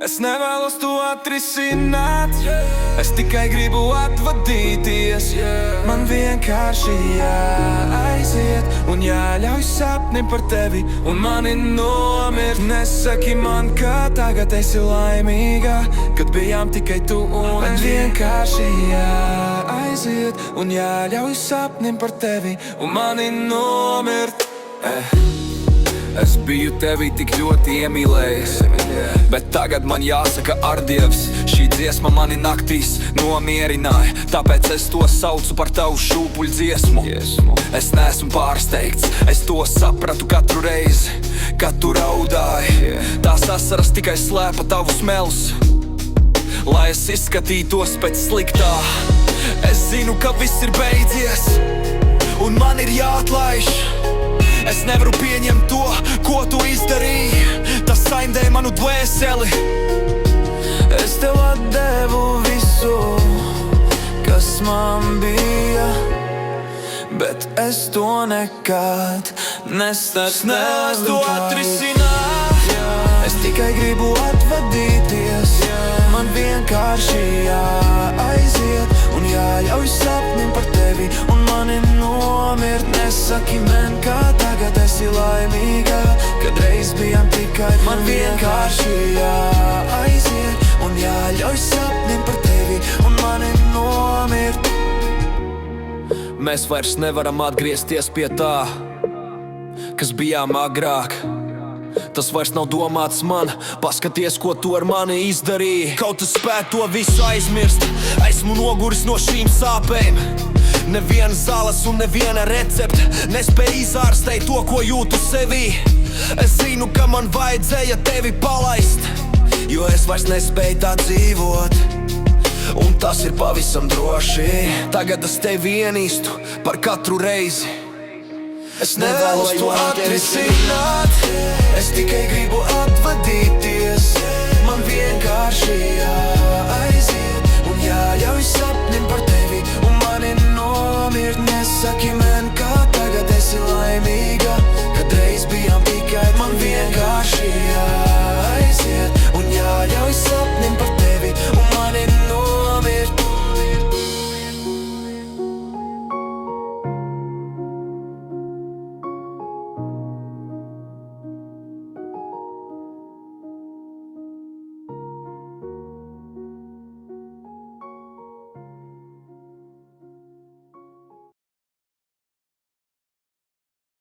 Es nevēlos to atrisināt, es tikai gribu atvadīties. Man vienkārši jāaiziet un jāļauj sapnim par tevi un mani nomirt. Nesaki man, ka tagad esi laimīga, kad bijām tikai tu un es. Man vienkārši jāaiziet un jāļauj sapnim par tevi un mani nomirt. Es biju tevi tik ļoti iemīlējis, bet tagad man jāsaka ar Dievs. Šī dziesma mani naktīs nomierināja, tāpēc es to saucu par tavu šūpuļu dziesmu. Es neesmu pārsteigts, es to sapratu katru reizi, kad tu raudāji. Tās asaras tikai slēpa tavus melus, lai es izskatītos pēc sliktā. Es zinu, ka viss ir beidzies un man ir jāatlaiž. Es nevaru pieņemt to, ko tu izdarīji. Tas saindē manu dvēseli. Es tev atdevu visu, kas man bija, bet es to nekad nestāstu to atrisināt. Es tikai gribu atvadīties. Man vienkārši jāaiziet un jāļauj sapnim par tevi un mani nomirt. Nesaki man, ka tagad esi laimīga, kad reiz bijām tikai tu. Man vienkārši jāaiziet un jāļauj sapnim par tevi un mani nomirt. Mēs vairs nevaram atgriezties pie tā, kas bijām agrāk. Tas vairs nav domāts man, paskaties, ko tu ar mani izdarīji. Kaut es spētu to visu aizmirst, esmu noguris no šīm sāpēm. Neviena zāles un neviena recepte nespēja izārstēt to, ko jūtu sevī. Es zinu, ka man vajadzēja tevi palaist, jo es vairs nespēju tā dzīvot. Un tas ir pavisam droši. Tagad es tevi ienīstu par katru reizi. Es nevēlos to atrisināt, es tikai gribu atvadīties. Man vienkārši jāaiziet un jāļauj sapnim